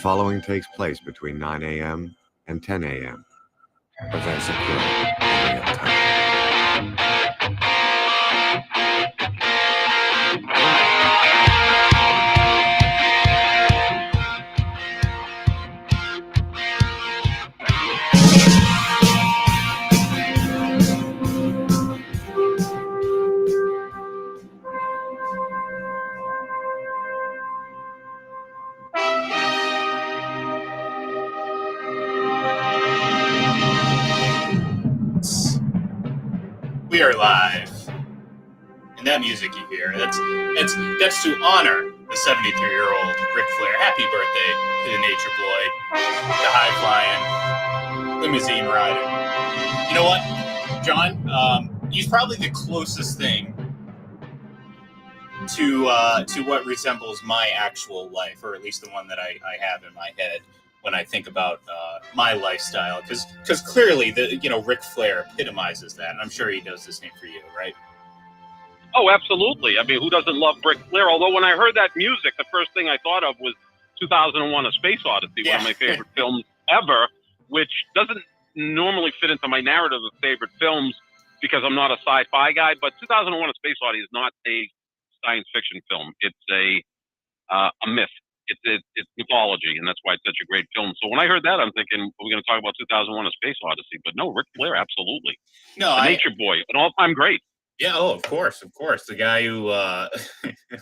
following takes place between 9 a.m. and 10 a.m. Events occur in real time. We are live, and that music you hear, that's to honor the 73-year-old Ric Flair. Happy birthday to the Nature Boy, the high-flying, limousine riding. You know what, John? He's probably the closest thing to what resembles my actual life, or at least the one that I have in my head when I think about my lifestyle, because clearly Ric Flair epitomizes that, and I'm sure he does the same for you, right? Oh, absolutely. I mean, who doesn't love Ric Flair? Although when I heard that music, the first thing I thought of was 2001: A Space Odyssey, one of my favorite films ever, which doesn't normally fit into my narrative of favorite films because I'm not a sci-fi guy. But 2001: A Space Odyssey is not a science fiction film. It's a myth. It's mythology, and that's why it's such a great film. So when I heard that, I'm thinking, are we going to talk about 2001: A Space Odyssey? But no, Ric Flair, absolutely. No, the Nature Boy, an all-time great. Yeah, oh, of course. The guy who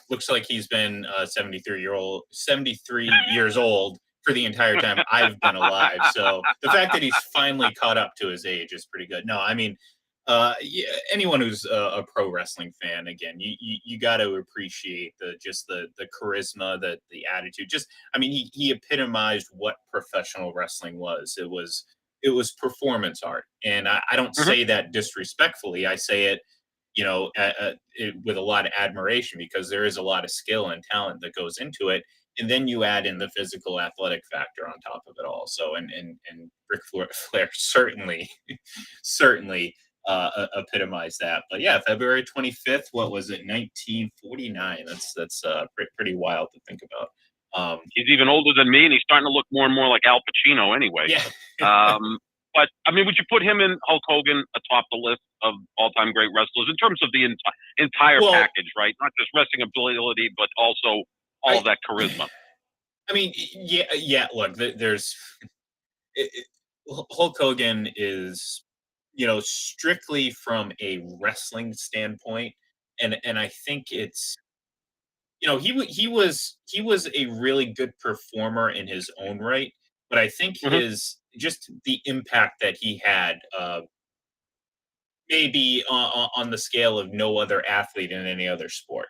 looks like he's been 73 years old for the entire time I've been alive. So the fact that he's finally caught up to his age is pretty good. No, I mean, anyone who's a pro wrestling fan, again, you got to appreciate the charisma, the attitude. He epitomized what professional wrestling was. It was performance art, and I don't say that disrespectfully. I say it, with a lot of admiration, because there is a lot of skill and talent that goes into it. And then you add in the physical athletic factor on top of it all. So, and Ric Flair certainly epitomized that. But yeah, February 25th, what was it, 1949? That's pretty wild to think about. He's even older than me, and he's starting to look more and more like Al Pacino anyway. Yeah. But, I mean, would you put him and Hulk Hogan atop the list of all-time great wrestlers in terms of the entire package, right? Not just wrestling ability, but also all of that charisma. I mean, yeah. Look, Hulk Hogan is, strictly from a wrestling standpoint, and I think it's, he was a really good performer in his own right, but I think just the impact that he had, maybe on the scale of no other athlete in any other sport,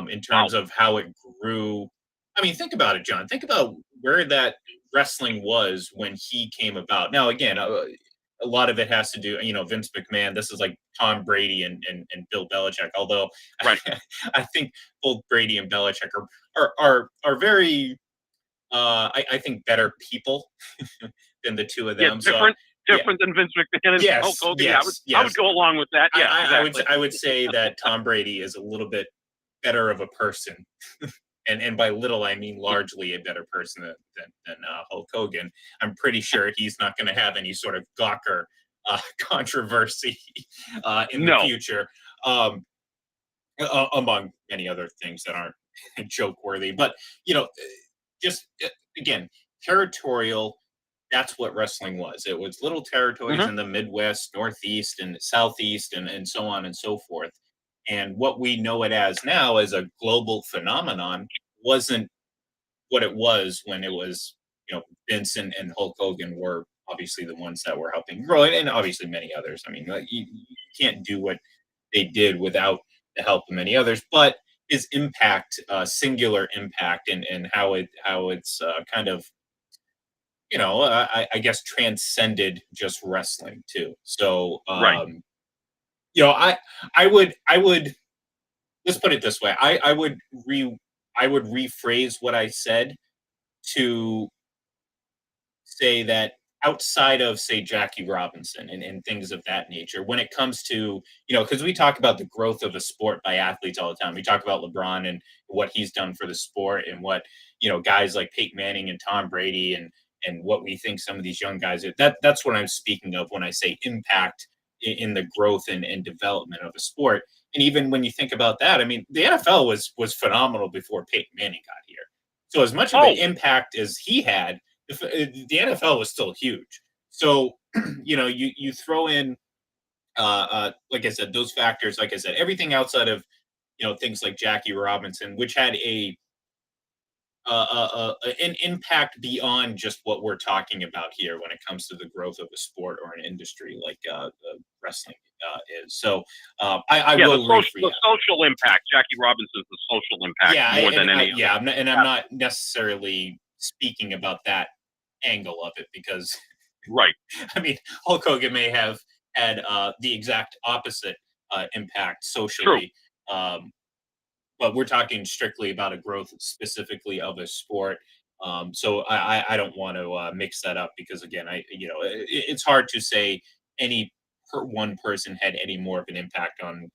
in terms of how it grew. I mean, think about it, John. Think about where that wrestling was when he came about. Now, again, a lot of it has to do, Vince McMahon. This is like Tom Brady and Bill Belichick. Although, right. I think both Brady and Belichick are very, I think, better people than the two of them. Different than Vince McMahon and Hulk Hogan. Yes, I would go along with that. Yeah, exactly. I would say that Tom Brady is a little bit better of a person, and by little I mean largely a better person than Hulk Hogan. I'm pretty sure he's not going to have any sort of Gawker controversy in the future, among many other things that aren't joke worthy. But just again, territorial. That's what wrestling was. It was little territories in the Midwest, Northeast, and Southeast, and so on and so forth. And what we know it as now as a global phenomenon wasn't what it was when it was, Vince and Hulk Hogan were obviously the ones that were helping grow it, and obviously many others. I mean, you can't do what they did without the help of many others. But his impact, singular impact, and how it's kind of, I guess transcended just wrestling too. So, right. I would let's put it this way. I would rephrase what I said to say that outside of, say, Jackie Robinson and things of that nature, when it comes to, because we talk about the growth of a sport by athletes all the time. We talk about LeBron and what he's done for the sport, and what, guys like Peyton Manning and Tom Brady, and what we think some of these young guys are. That's what I'm speaking of when I say impact in the growth and development of a sport. And even when you think about that, I mean, the NFL was phenomenal before Peyton Manning got here. So as much of Oh, an impact as he had, the NFL was still huge. So, you throw in, like I said, those factors. Like I said, everything outside of, things like Jackie Robinson, which had an impact beyond just what we're talking about here when it comes to the growth of a sport or an industry like wrestling is. So I yeah, will the social impact. Jackie Robinson's the social impact more than any other. yeah, I'm not necessarily speaking about that angle of it, because Right. I mean, Hulk Hogan may have had the exact opposite impact True. socially. But we're talking strictly about a growth specifically of a sport. So I don't want to mix that up, because again, it's hard to say one person had any more of an impact on,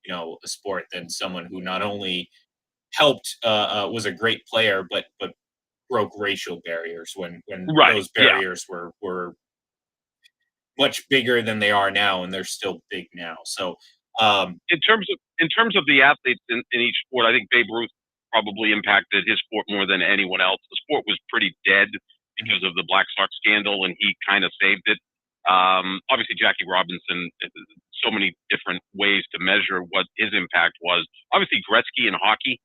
a sport than someone who not only helped, was a great player, but broke racial barriers when Right. those Yeah. barriers were much bigger than they are now, and they're still big now. So In terms of the athletes in each sport, I think Babe Ruth probably impacted his sport more than anyone else. The sport was pretty dead because of the Black Sox scandal, and he kind of saved it. Obviously, Jackie Robinson, so many different ways to measure what his impact was. Obviously, Gretzky in hockey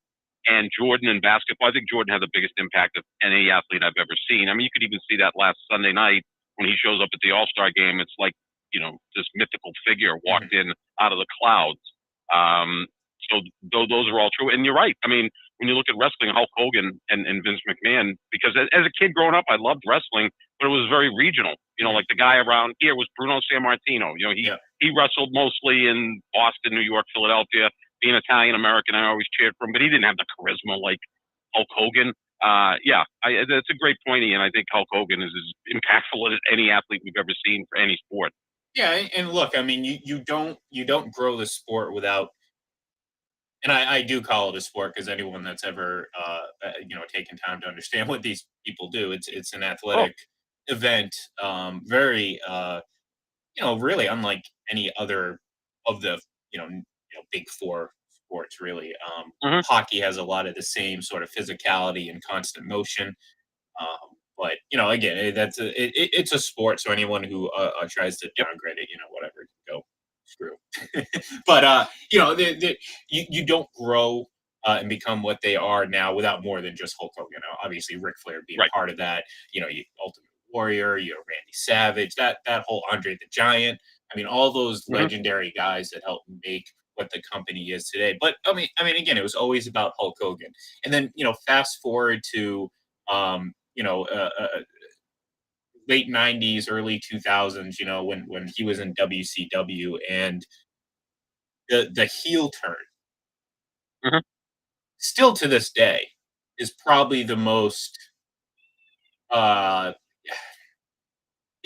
and Jordan in basketball. I think Jordan had the biggest impact of any athlete I've ever seen. I mean, you could even see that last Sunday night when he shows up at the All-Star game. It's like, this mythical figure walked in out of the clouds. Um, so those are all true. And you're right. I mean, when you look at wrestling, Hulk Hogan and Vince McMahon, because as a kid growing up, I loved wrestling, but it was very regional. Like the guy around here was Bruno Sammartino. He wrestled mostly in Boston, New York, Philadelphia. Being Italian American, I always cheered for him, but he didn't have the charisma like Hulk Hogan. That's a great point, Ian. I think Hulk Hogan is as impactful as any athlete we've ever seen for any sport. Yeah, and look, I mean, you don't grow the sport without, and I do call it a sport, because anyone that's ever taken time to understand what these people do, it's an Oh, athletic event, very really unlike any other of the big four sports, really. hmm Hockey has a lot of the same sort of physicality and constant motion. But again, it's a sport, so anyone who tries to yep, downgrade it, whatever, go screw. But you don't grow and become what they are now without more than just Hulk Hogan. Obviously, Ric Flair being right. part of that. You Ultimate Warrior, Randy Savage, that whole Andre the Giant. I mean, all those hmm legendary guys that helped make what the company is today. But again, it was always about Hulk Hogan. And then fast forward to um, you know, late '90s, early 2000s. When he was in WCW, and the heel turn, hmm still to this day, is probably the most uh,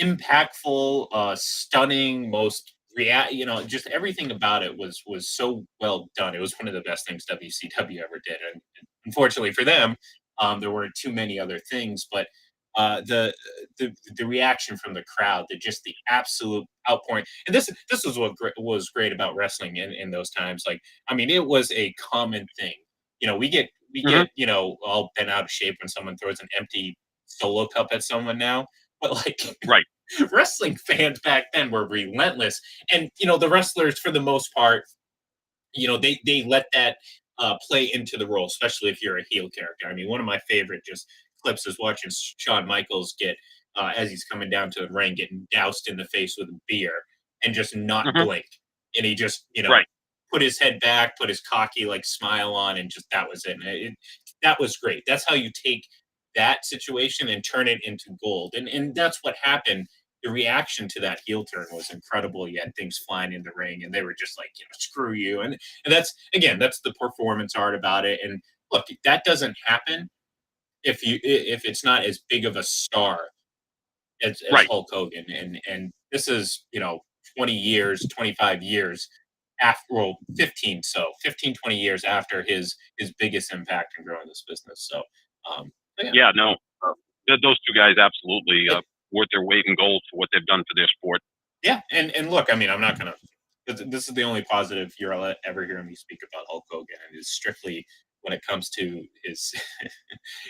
impactful, stunning, most just everything about it was so well done. It was one of the best things WCW ever did, and unfortunately for them, there weren't too many other things. But uh, the the reaction from the crowd, the absolute outpouring, and this was what was great about wrestling in those times. Like, I mean, it was a common thing. We get hmm all bent out of shape when someone throws an empty solo cup at someone now, but like Right. wrestling fans back then were relentless. And the wrestlers, for the most part, they let that play into the role, especially if you're a heel character. I mean, one of my favorite just clips is watching Shawn Michaels get, as he's coming down to the ring, getting doused in the face with a beer and just not hmm blink. And he just Right. put his head back, put his cocky like smile on, and just that was it. And that was great. That's how you take that situation and turn it into gold. And that's what happened. The reaction to that heel turn was incredible. You had things flying in the ring, and they were just like, screw you. And that's the performance art about it. And look, that doesn't happen if it's not as big of a star as Right. Hulk Hogan, and this is 20 years, 25 years after, well, 15, 20 years after his biggest impact in growing this business. So, yeah. Yeah, no, those two guys absolutely worth their weight in gold for what they've done for their sport. Yeah, and look, I mean, I'm not gonna. This is the only positive you'll ever hear me speak about Hulk Hogan, and it's strictly when it comes to his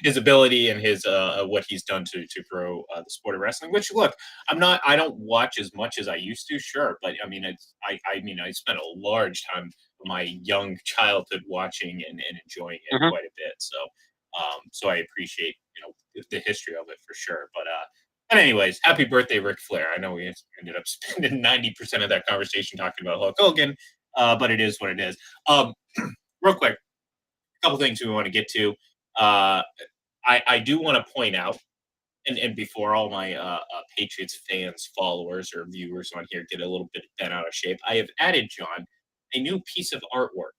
his ability and his what he's done to grow the sport of wrestling. Which, look, I don't watch as much as I used to, sure, but I mean, I mean, I spent a large time of my young childhood watching and enjoying it Hmm. quite a bit. So, so I appreciate the history of it for sure. But anyways, happy birthday, Ric Flair. I know we ended up spending 90% of that conversation talking about Hulk Hogan, but it is what it is. Real quick, a couple things we want to get to. Uh, I do want to point out, and before all my Patriots fans, followers, or viewers on here get a little bit bent out of shape, I have added, John, a new piece of artwork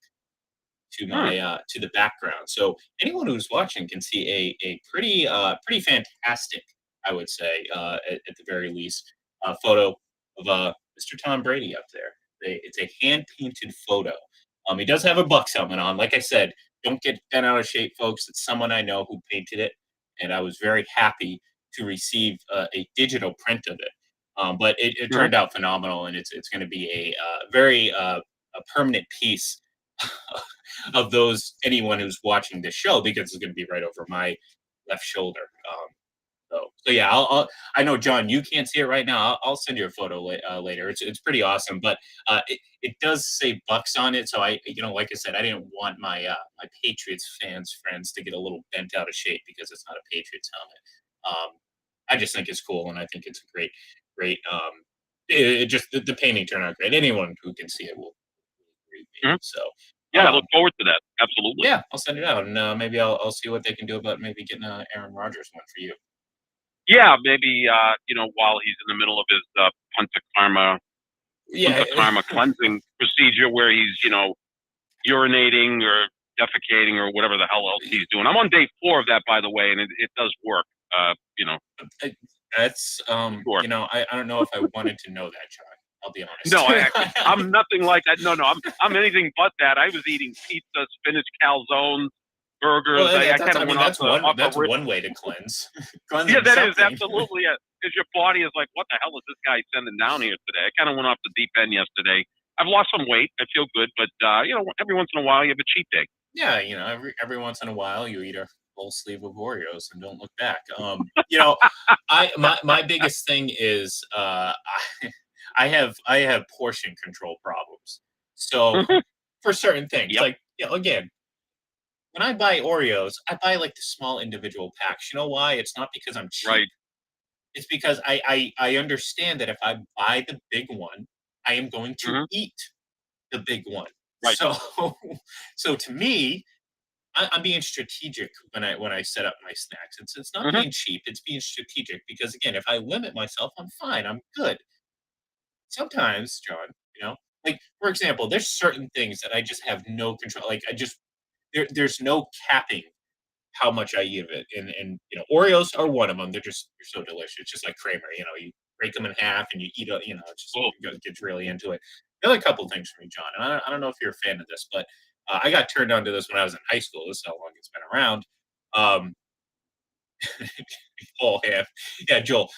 to Hmm. my to the background. So anyone who's watching can see a pretty fantastic, I would say, at the very least, photo of Mr. Tom Brady up there. It's a hand painted photo. He does have a Bucks helmet on. Like I said, don't get bent out of shape, folks. It's someone I know who painted it, and I was very happy to receive a digital print of it. But it Hmm. turned out phenomenal, and it's going to be a very a permanent piece of those anyone who's watching this show because it's going to be right over my left shoulder. So yeah, I know, John, you can't see it right now. I'll send you a photo later. It's pretty awesome, but it does say Bucks on it. So like I said, I didn't want my Patriots fans friends to get a little bent out of shape because it's not a Patriots helmet. I just think it's cool, and I think it's a great. It just the painting turned out great. Anyone who can see it will agree with me. Hmm. So. Yeah, I Um, look forward to that. Absolutely. yeah, I'll send it out, and maybe I'll see what they can do about maybe getting a Aaron Rodgers one for you. Yeah, maybe while he's in the middle of his Yeah, punta karma cleansing procedure, where he's urinating or defecating or whatever the hell else he's doing. I'm on day 4 of that, by the way, and it does work. that's Sure. I don't know if I wanted to know that, John. I'll be No, honest. I'm nothing like that. No, I'm anything but that. I was eating pizza, spinach calzones, burgers. Well, I that's kind I of mean went off the that's rip. one way to cleanse, Yeah, cleansing that is something. absolutely it. Because your body is like, what the hell is this guy sending down here today? I kind of went off the deep end yesterday. I've lost some weight. I feel good, but every once in a while you have a cheat day. Yeah, every once in a while you eat a whole sleeve of Oreos and don't look back. My biggest thing is I have portion control problems. So Hmm. for certain things, Yep. like again, when I buy Oreos, I buy like the small individual packs. You know why? It's not because I'm cheap. Right. It's because I understand that if I buy the big one, I am going to Hmm. eat the big one. Right. So so to me, I'm being strategic when I set up my snacks. It's not Hmm. being cheap. It's being strategic because again, if I limit myself, I'm fine. I'm good. Sometimes, John, like for example, there's certain things that I just have no control. Like there's no capping how much I eat of it. And Oreos are one of them. They're so delicious, just like Kramer. You break them in half and you eat it. It just Oh. gets really into it. Another couple things for me, John. And I don't know if you're a fan of this, but I got turned on to this when I was in high school. This is how long it's been around. Um, whole ham. Yeah, Joel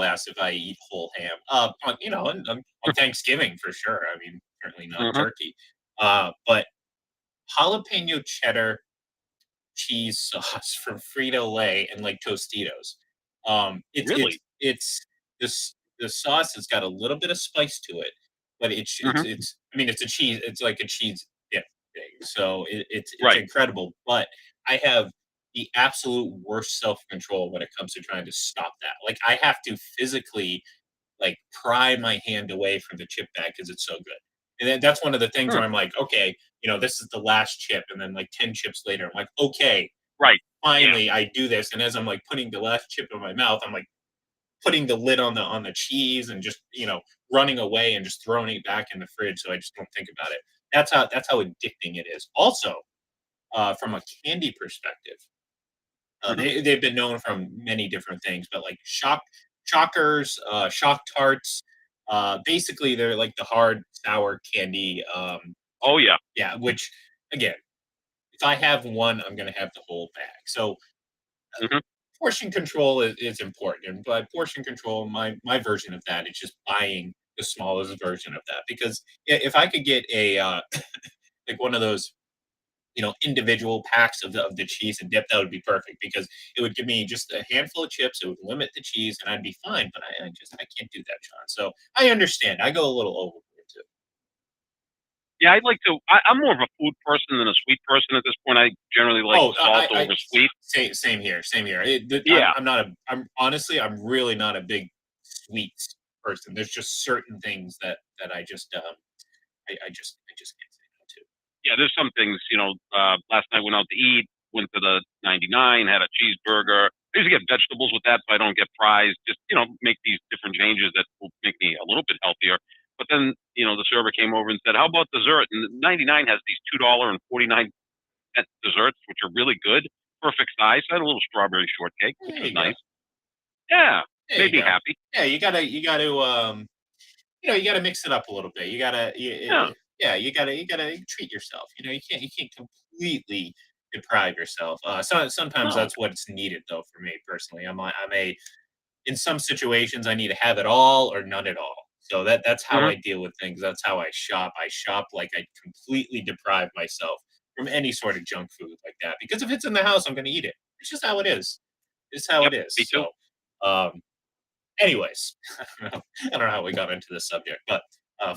asked if I eat whole ham. On Thanksgiving for sure. I mean, certainly not Hmm. turkey. But jalapeno cheddar cheese sauce from Frito-Lay and like Tostitos. Really? It's this the sauce has got a little bit of spice to it, but Hmm. I mean it's a cheese. It's like a cheese dip thing. So it's Right. incredible. But I have the absolute worst self control when it comes to trying to stop that. Like I have to physically like pry my hand away from the chip bag because it's so good. And then that's one of the things Hmm. where I'm like, okay, this is the last chip, and then like 10 chips later, I'm like, okay, Right. Yeah. finally I do this. And as I'm like putting the last chip in my mouth, I'm like putting the lid on the cheese and just running away and just throwing it back in the fridge so I just don't think about it. That's how addicting it is. Also, from a candy perspective, Hmm. they've been known from many different things, but like Shockers, Shock Tarts. Basically, they're like the hard sour candy. Oh yeah. Yeah, which again, if I have one, I'm gonna have the whole bag. So Hmm. portion control is important, and by portion control, my version of that is just buying the smallest version of that. Because if I could get a like one of those individual packs of the cheese and dip, that would be perfect because it would give me just a handful of chips. It would limit the cheese, and I'd be fine. But I can't do that, John. So I understand. I go a little overboard too. Yeah, I'd like to. I'm more of a food person than a sweet person at this point. I generally like Oh, salt over sweet. same here, same here. Yeah. I'm not a. I'm honestly, I'm really not a big sweets person. There's just certain things that I just can't say no to. Yeah, there's some things, last night went out to eat, went to the 99, had a cheeseburger. I usually get vegetables with that so I don't get fries. Just, make these different changes that will make me a little bit healthier. But then, the server came over and said, how about dessert? And the 99 has these $2.49 desserts, which are really good, perfect size. So I had a little strawberry shortcake, which There was you go. nice. Yeah, There made you me go. happy. Yeah, you gotta mix it up a little bit. Yeah. Yeah, you gotta treat yourself. You can't completely deprive yourself. Sometimes No. that's what's needed, though. For me personally, in some situations I need to have it all or none at all. So that's how Hmm. I deal with things. That's how I shop. I shop like I completely deprive myself from any sort of junk food like that. Because if it's in the house, I'm going to eat it. It's just how it is. It's how Yep, it is. me too. So, um, anyways, I don't know how we got into this subject, but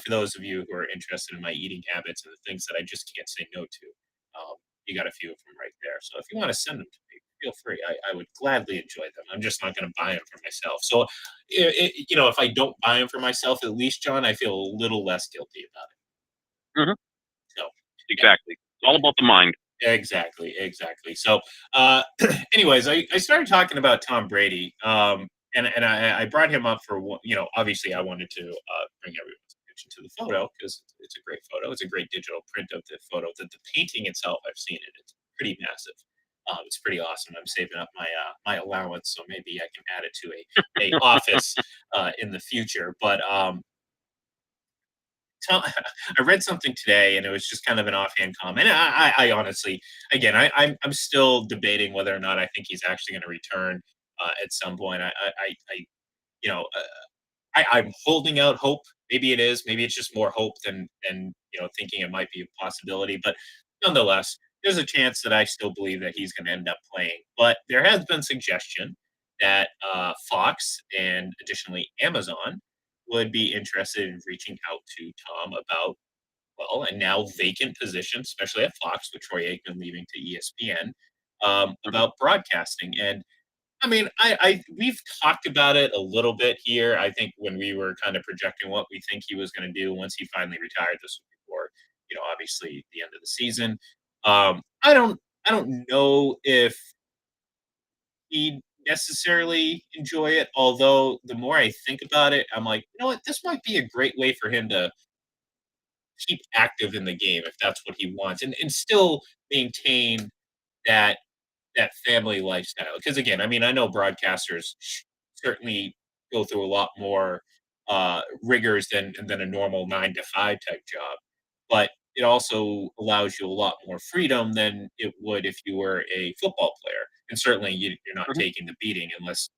for those of you who are interested in my eating habits and the things that I just can't say no to, you got a few of them right there. So if you want to send them to me, feel free. I would gladly enjoy them. I'm just not going to buy them for myself. So, if I don't buy them for myself, at least, John, I feel a little less guilty about it. Hmm. So, yeah. Exactly. It's all about the mind. Exactly, exactly. So, anyways, I started talking about Tom Brady, and I brought him up for obviously I wanted to bring everyone's attention to the photo because it's a great photo. It's a great digital print of the photo. The painting itself, I've seen it. It's pretty massive. It's pretty awesome. I'm saving up my allowance, so maybe I can add it to a office in the future. But tell I read something today, and it was just kind of an offhand comment. I honestly, again, I'm still debating whether or not I think he's actually going to return at some point. You know, uh, I'm holding out hope. Maybe it is. Maybe it's just more hope than thinking it might be a possibility. But nonetheless, there's a chance that I still believe that he's going to end up playing. But there has been suggestion that Fox and additionally Amazon would be interested in reaching out to Tom about a now vacant position, especially at Fox with Troy Aikman leaving to ESPN, Hmm. about broadcasting. And I mean, I we've talked about it a little bit here. I think when we were kind of projecting what we think he was going to do once he finally retired, this was before, obviously the end of the season. I don't know if he'd necessarily enjoy it. Although the more I think about it, I'm like, what, this might be a great way for him to keep active in the game if that's what he wants, and still maintain that that family lifestyle. Because again, I mean, I know broadcasters certainly go through a lot more rigors than a normal 9 to 5 type job, but it also allows you a lot more freedom than it would if you were a football player. And certainly, you're not Hmm. taking the beating unless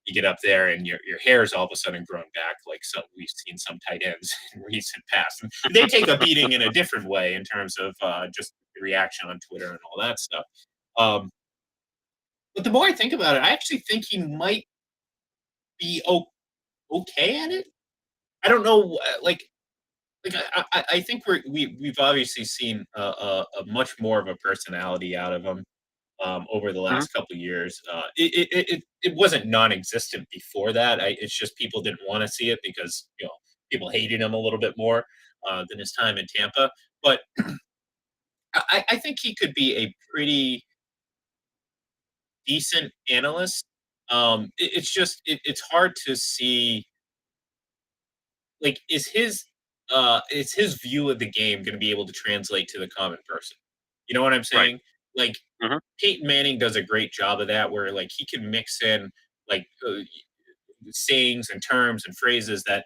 you get up there and your hair's all of a sudden grown back, like some we've seen some tight ends in recent past. And they take a beating in a different way in terms of just the reaction on Twitter and all that stuff. Um, but the more I think about it, I actually think he might be okay at it. I don't know, like I think we've obviously seen a much more of a personality out of him over the Hmm. last couple of years. It wasn't non-existent before that. It's just people didn't want to see it because people hated him a little bit more than his time in Tampa. But I think he could be a pretty decent analyst. It's just it's hard to see, like, is his view of the game going to be able to translate to the common person? You know what I'm Right. saying? Like, Hmm. Peyton Manning does a great job of that, where like he can mix in like sayings and terms and phrases that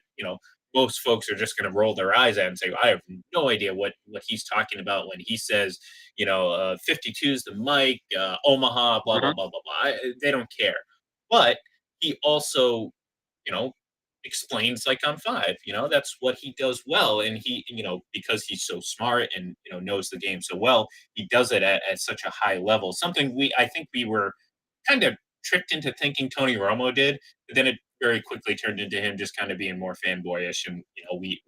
most folks are just going to roll their eyes at and say, I have no idea what he's talking about when he says, 52 is the mic, Omaha, blah, blah, Mhm. blah, blah, blah. They don't care. But he also, you know, explains like on five, that's what he does well. And he, because he's so smart and, knows the game so well, he does it at such a high level. Something I think we were kind of tricked into thinking Tony Romo did, but then it very quickly turned into him just kind of being more fanboyish. And, we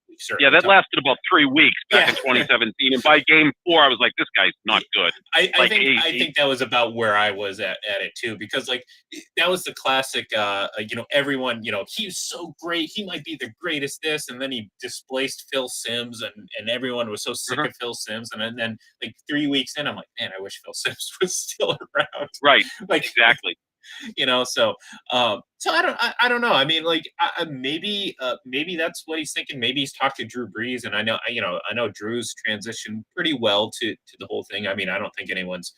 Yeah, certainly that talked. lasted about 3 weeks back Yeah. in 2017, and by game 4, I was like, "This guy's not good." I Like, think I he think that was about where I was at it too, because like that was the classic. Everyone, he's so great. He might be the greatest. This, and then he displaced Phil Simms, and everyone was so sick Mhm. of Phil Simms. And then like 3 weeks in, I'm like, man, I wish Phil Simms was still around. Right, Like, exactly. so I don't know. I mean, like, maybe that's what he's thinking. Maybe he's talked to Drew Brees, and I know Drew's transitioned pretty well to the whole thing. I mean, I don't think anyone's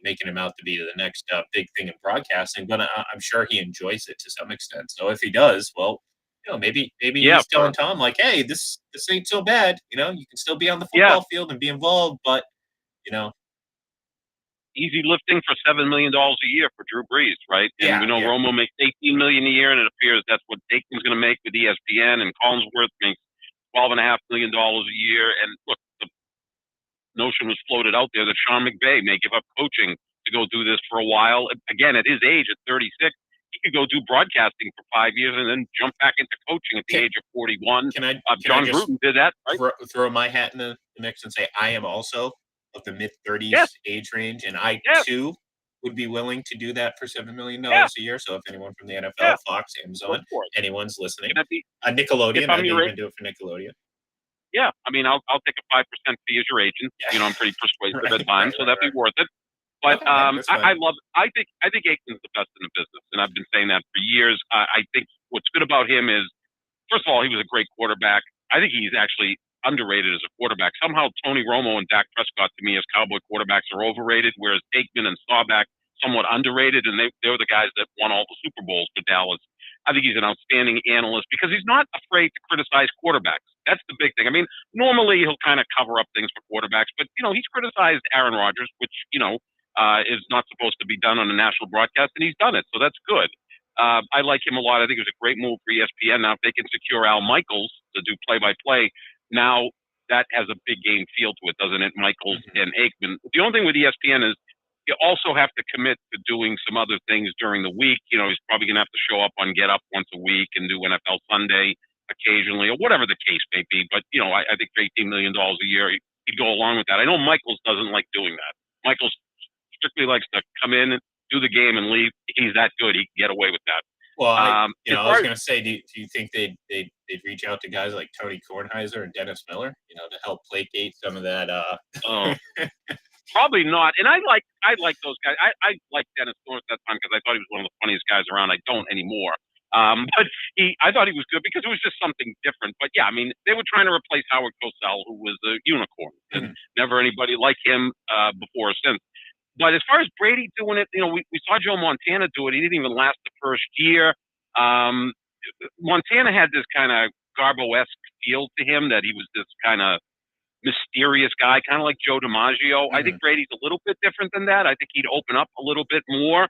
making him out to be the next big thing in broadcasting, but I'm sure he enjoys it to some extent. So if he does, well, maybe Yeah, he's telling Tom like, hey, this ain't so bad. You can still be on the yeah, football field and be involved, but you know, easy lifting for $7 million a year for Drew Brees, right? And we know yeah. Romo makes $18 million a year, and it appears that's what Payton's going to make with ESPN, and Collinsworth makes $12.5 million a year. And look, the notion was floated out there that Sean McVay may give up coaching to go do this for a while. Again, at his age, at 36, he could go do broadcasting for 5 years and then jump back into coaching at the age of 41. Can I John just Gruden did that, right? throw my hat in the mix and say I am also of the mid 30s Yes, age range, and I yes, too would be willing to do that for $7 million yeah, a year. So if anyone from the NFL, yeah. Fox, Go Amazon, for it. anyone's listening, Can that be? If Nickelodeon, I'm I'd your even do it for Nickelodeon. Yeah, I mean, I'll take a 5% fee as your agent. Yeah. I'm pretty persuasive Right, at times, right, so right, that'd be right. worth it. But Okay, that's fine. I think Aikman's the best in the business, and I've been saying that for years. I think what's good about him is, first of all, he was a great quarterback. I think he's actually underrated as a quarterback. Somehow Tony Romo and Dak Prescott to me as Cowboy quarterbacks are overrated, whereas Aikman and Staubach somewhat underrated, and they were the guys that won all the Super Bowls for Dallas. I think he's an outstanding analyst because he's not afraid to criticize quarterbacks. That's the big thing. I mean, normally he'll kind of cover up things for quarterbacks, but he's criticized Aaron Rodgers, which is not supposed to be done on a national broadcast, and he's done it, so that's good. I like him a lot. I think it was a great move for ESPN. Now, if they can secure Al Michaels to do play-by-play, now that has a big game feel to it, doesn't it? Michaels and Aikman. The only thing with ESPN is you also have to commit to doing some other things during the week. He's probably going to have to show up on Get Up once a week and do NFL Sunday occasionally, or whatever the case may be. But, I think for $18 million a year, he'd go along with that. I know Michaels doesn't like doing that. Michaels strictly likes to come in, do the game, and leave. He's that good. He can get away with that. Well, I was as going to say, do you think they'd reach out to guys like Tony Kornheiser and Dennis Miller, to help placate some of that? Oh, probably not. And I like those guys. I like Dennis North that time because I thought he was one of the funniest guys around. I don't anymore. But I thought he was good because it was just something different. But yeah, I mean, they were trying to replace Howard Cosell, who was a unicorn, and never anybody like him before or since. But as far as Brady doing it, we saw Joe Montana do it. He didn't even last the first year. Montana had this kind of Garbo-esque feel to him, that he was this kind of mysterious guy, kind of like Joe DiMaggio. I think Brady's a little bit different than that. I think he'd open up a little bit more.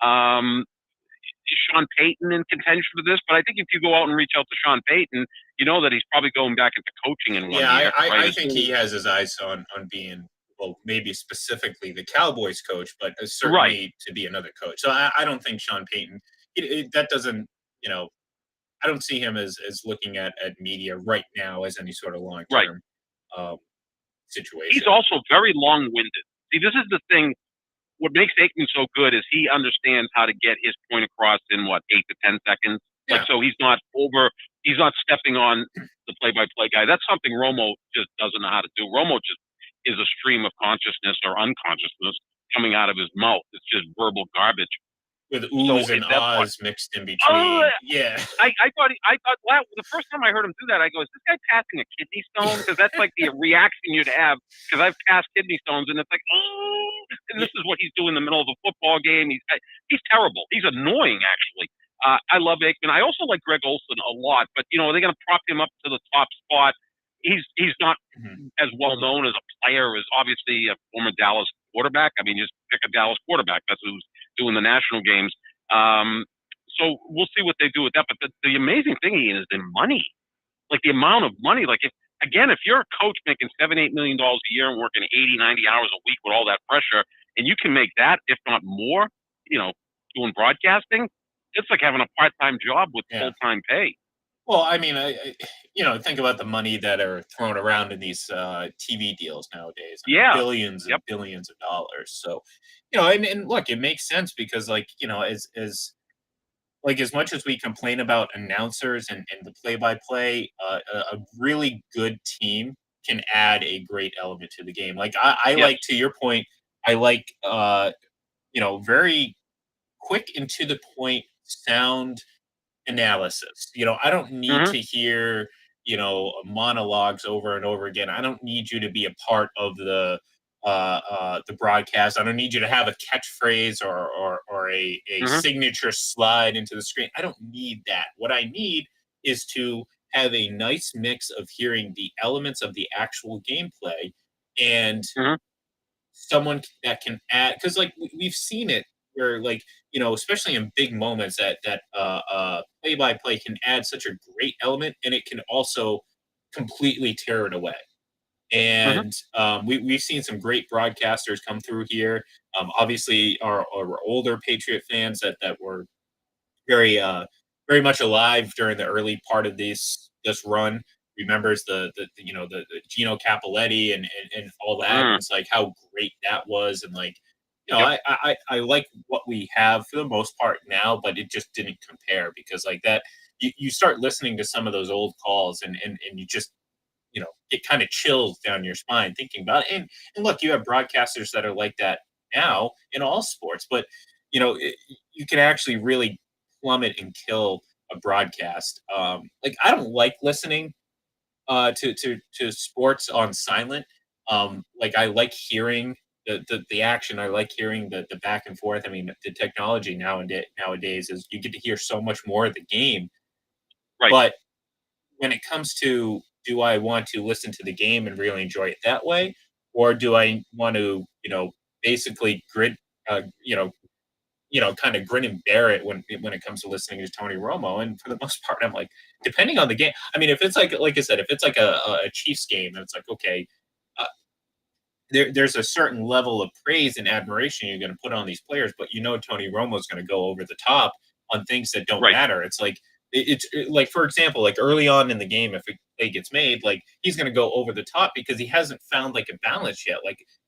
Sean Payton in contention for this, but I think if you go out and reach out to Sean Payton, you know that he's probably going back into coaching in 1 year. I think he has his eyes on being, well, maybe specifically the Cowboys coach, but certainly to be another coach. So I don't think Sean Payton, that doesn't, I don't see him as looking at media right now as any sort of long-term situation. He's also very long-winded. See, this is the thing. What makes Aikman so good is he understands how to get his point across in 8 to 10 seconds. Yeah. So he's not stepping on the play-by-play guy. That's something Romo just doesn't know how to do. Romo just is a stream of consciousness or unconsciousness coming out of his mouth. It's just verbal garbage. With oohs and ahs mixed in between. Yeah. I thought wow, the first time I heard him do that, I go, is this guy passing a kidney stone? Because that's like the reaction you'd have, because I've passed kidney stones, and it's like, and this is what he's doing in the middle of a football game. He's terrible. He's annoying, actually. I love Aikman. I also like Greg Olson a lot, but they're going to prop him up to the top spot. He's not as well known as a player as obviously a former Dallas quarterback. I mean, just pick a Dallas quarterback. That's who's doing the national games. So we'll see what they do with that. But the amazing thing, Ian, is the money, like the amount of money. Like if you're a coach making $7-8 million a year and working 80, 90 hours a week with all that pressure, and you can make that, if not more, doing broadcasting, it's like having a part-time job with full-time pay. Well, I mean, think about the money that are thrown around in these TV deals nowadays. Billions and billions of dollars. So, and look, it makes sense because, as much as we complain about announcers and the play-by-play, a really good team can add a great element to the game. Like I like, to your point, I like very quick and to the point sound analysis. I don't need to hear, monologues over and over again. I don't need you to be a part of the broadcast. I don't need you to have a catchphrase or a signature slide into the screen. I don't need that. What I need is to have a nice mix of hearing the elements of the actual gameplay and someone that can add, because we've seen it where especially in big moments that play-by-play can add such a great element, and it can also completely tear it away. And we've seen some great broadcasters come through here. Obviously, our older Patriot fans that were very very much alive during the early part of this run remembers the Gino Cappelletti and all that. And it's like how great that was, and I like what we have for the most part now, but it just didn't compare because that you start listening to some of those old calls and you just get kind of chills down your spine thinking about it. And look, you have broadcasters that are like that now in all sports, but you can actually really plummet and kill a broadcast. I don't like listening to sports on silent. I like hearing the action. I like hearing the back and forth. I mean, the technology nowadays is you get to hear so much more of the game. Right. But when it comes to, do I want to listen to the game and really enjoy it that way, or do I want to basically kind of grin and bear it when it comes to listening to Tony Romo? And for the most part, I'm like, depending on the game. I mean, if it's like I said, if it's like a Chiefs game, and it's like, okay, there's a certain level of praise and admiration you're going to put on these players, but Tony Romo's going to go over the top on things that don't matter. It's like for example, early on in the game, if a play gets made, he's going to go over the top because he hasn't found a balance yet.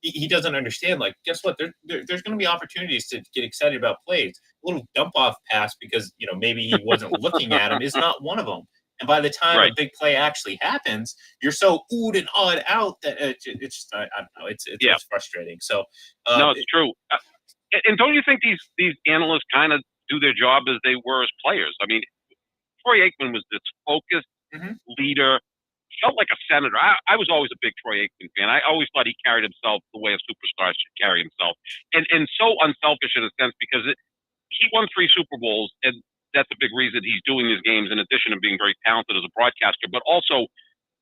He doesn't understand. Guess what? There's going to be opportunities to get excited about plays. A little dump off pass because maybe he wasn't looking at him is not one of them. And by the time a big play actually happens, you're so oohed and awed out that it's just, I don't know. It's frustrating. So no, it's true. And don't you think these analysts kind of do their job as they were as players? I mean, Troy Aikman was this focused leader, felt like a senator. I was always a big Troy Aikman fan. I always thought he carried himself the way a superstar should carry himself, and so unselfish in a sense because he won 3 Super Bowls, and that's a big reason he's doing these games in addition to being very talented as a broadcaster, but also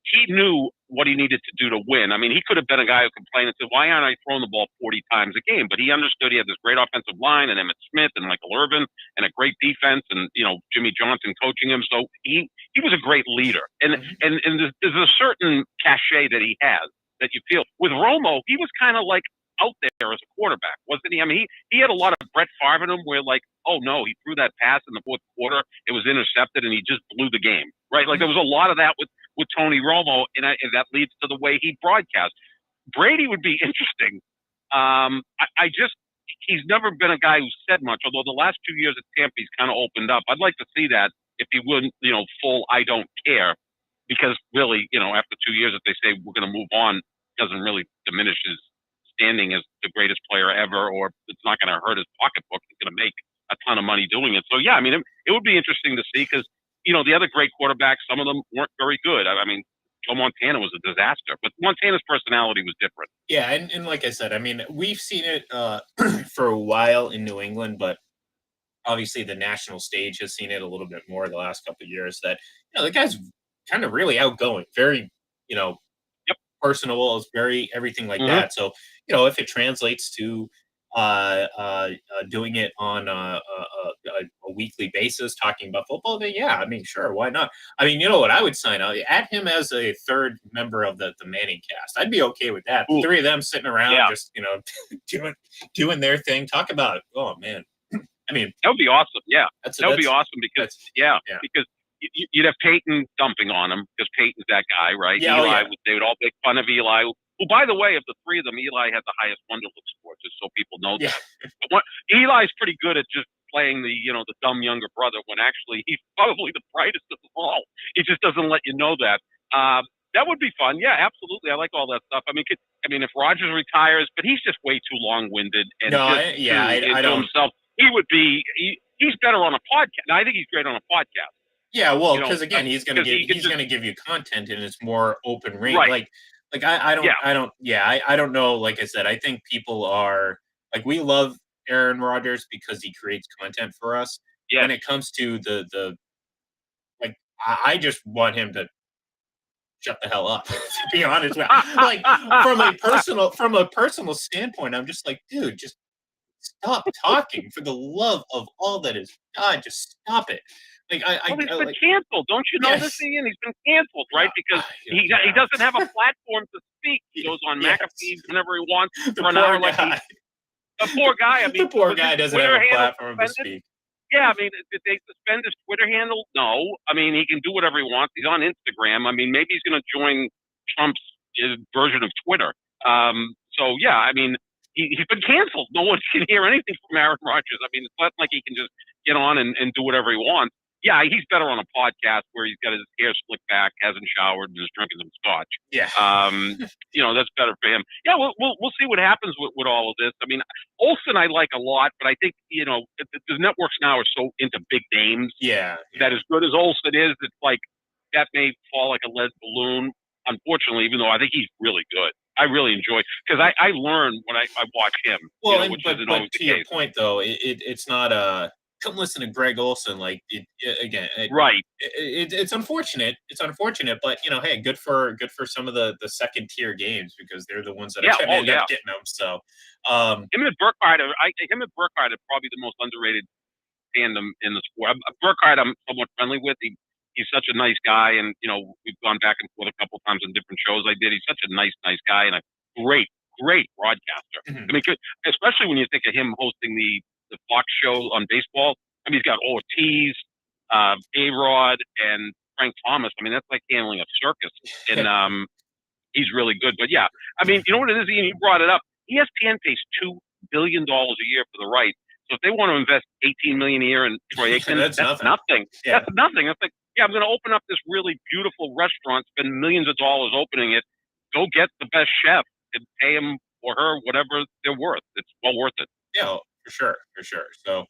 he knew what he needed to do to win. I mean, he could have been a guy who complained and said, why aren't I throwing the ball 40 times a game? But he understood he had this great offensive line and Emmitt Smith and Michael Irvin and a great defense and, Jimmy Johnson coaching him. So he was a great leader. And there's a certain cachet that he has that you feel. With Romo, he was kind of out there as a quarterback, wasn't he? I mean, he had a lot of Brett Favre in him where oh no, he threw that pass in the fourth quarter, it was intercepted and he just blew the game, right? There was a lot of that with Tony Romo, and that leads to the way he broadcasts. Brady would be interesting. He's never been a guy who said much, although the last 2 years at Tampa, he's kind of opened up. I'd like to see that if he wouldn't, full I don't care, because really, after 2 years, if they say we're going to move on, it doesn't really diminish his standing as the greatest player ever, or it's not going to hurt his pocketbook. He's going to make a ton of money doing it. So, yeah, I mean, it would be interesting to see because, the other great quarterbacks, some of them weren't very good. I mean, Joe Montana was a disaster, but Montana's personality was different. Yeah, and like I said, I mean, we've seen it for a while in New England, but obviously the national stage has seen it a little bit more the last couple of years. That the guy's kind of really outgoing, very Yep. personable, is very everything like Mhm. that. So if it translates to doing it on a weekly basis, talking about football, then yeah, I mean, sure, why not? I mean, you know what? I would sign up, add him as a third member of the Manning cast. I'd be okay with that. Ooh, Three of them sitting around, yeah. just doing their thing. Talk about it. Oh man, I mean, That would be awesome. Yeah, that would be awesome because that's yeah, yeah. because you'd have Payton dumping on him because Payton's that guy, right? Yeah, oh, Eli, yeah. they would all make fun of Eli. Who, by the way, of the three of them, Eli had the highest Wonderlic score, just so people know Yeah. that. Eli's pretty good at just playing the the dumb younger brother when actually he's probably the brightest of them all. He just doesn't let you know that. That would be fun. Yeah, absolutely. I like all that stuff. I mean, if Rogers retires, but he's just way too long-winded and No, just I into don't. himself. He would be. He's better on a podcast. I think he's great on a podcast. Yeah, well, because again, he's gonna just give you content, and it's more open range. right. Like I don't Yeah. I don't yeah I don't know. Like I said, I think people are like, we love Aaron Rodgers because he creates content for us. Yes. When it comes to the like, I just want him to shut the hell up. To be honest with you. Like, from a personal standpoint, I'm just like, dude, just stop talking, for the love of all that is God. Just stop it. Like Well, he's I been like, canceled. Don't you know this, yes. Ian? He's been canceled, right? Because he doesn't have a platform to speak. He goes on Yes. McAfee whenever he wants The for an poor hour. Like guy. the poor guy. I mean, The poor was guy his doesn't Twitter have a handle platform to suspended? speak. Yeah, I mean, did they suspend his Twitter handle? No. I mean, he can do whatever he wants. He's on Instagram. I mean, maybe he's going to join Trump's version of Twitter. So yeah, I mean, he's been canceled. No one can hear anything from Aaron Rodgers. I mean, it's not like he can just get on and do whatever he wants. Yeah, he's better on a podcast where he's got his hair slicked back, hasn't showered, and is drinking some scotch. Yeah. That's better for him. Yeah, we'll see what happens with all of this. I mean, Olsen I like a lot, but I think the networks now are so into big names. Yeah. That as good as Olsen is, it's like that may fall like a lead balloon. Unfortunately, even though I think he's really good. I really enjoy because I learn when I watch him. Well, which but isn't always to the your case. point though, it's not come listen to Greg Olson. Like, again, Right. It's unfortunate. It's unfortunate, but hey, good for some of the second tier games, because they're the ones that are going to end up getting them. So, him and Burkhardt are probably the most underrated fandom in the sport. Burkhardt, I'm somewhat friendly with. He's such a nice guy, and we've gone back and forth a couple of times on different shows I did. He's such a nice guy, and a great broadcaster. Mhm. I mean, especially when you think of him hosting the Fox show on baseball. I mean, he's got Ortiz, A-Rod, and Frank Thomas. I mean, that's like handling a circus, and he's really good. But yeah, I mean, you know what it is, Ian? You brought it up. ESPN pays $2 billion a year for the rights. So if they want to invest $18 million a year in Troy Aikman, That's nothing. Yeah. That's nothing. It's like, yeah, I'm going to open up this really beautiful restaurant, spend millions of dollars opening it, go get the best chef, and pay him or her whatever they're worth. It's well worth it. Yeah, for sure. So,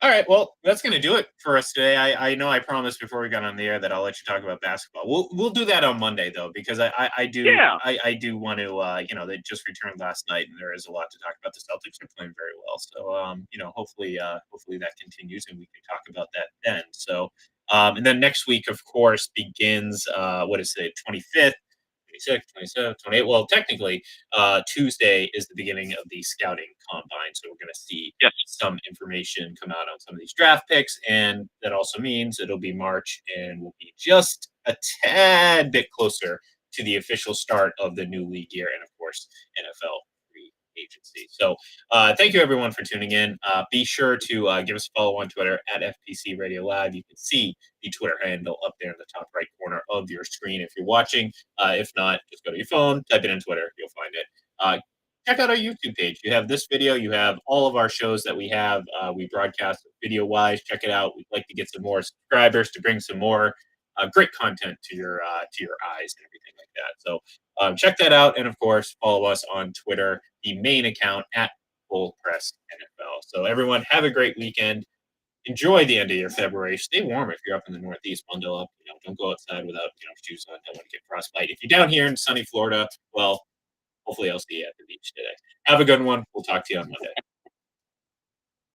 all right, well, that's going to do it for us today. I know I promised before we got on the air that I'll let you talk about basketball. We'll do that on Monday though, because I do want to they just returned last night, and there is a lot to talk about. The Celtics are playing very well, so hopefully that continues, and we can talk about that then. So, and then next week, of course, begins what is it, 25th. 26, 27, 28. Well, technically, Tuesday is the beginning of the scouting combine. So we're going to see some information come out on some of these draft picks. And that also means it'll be March, and we'll be just a tad bit closer to the official start of the new league year. And of course, NFL free agency. So thank you everyone for tuning in. Be sure to give us a follow on Twitter at FPC Radio Live. You can see the Twitter handle up there in the top right corner of your screen if you're watching. If not, just go to your phone, type it in Twitter, you'll find it. Check out our YouTube page. You have this video, you have all of our shows that we have. We broadcast video wise. Check it out. We'd like to get some more subscribers to bring some more great content to your eyes and everything like that. So check that out, and of course, follow us on Twitter, the main account at Full Press NFL. So everyone, have a great weekend. Enjoy the end of your February. Stay warm if you're up in the Northeast. Bundle up. Don't go outside without shoes on. Don't want to get frostbite. If you're down here in sunny Florida, well, hopefully I'll see you at the beach today. Have a good one. We'll talk to you on Monday.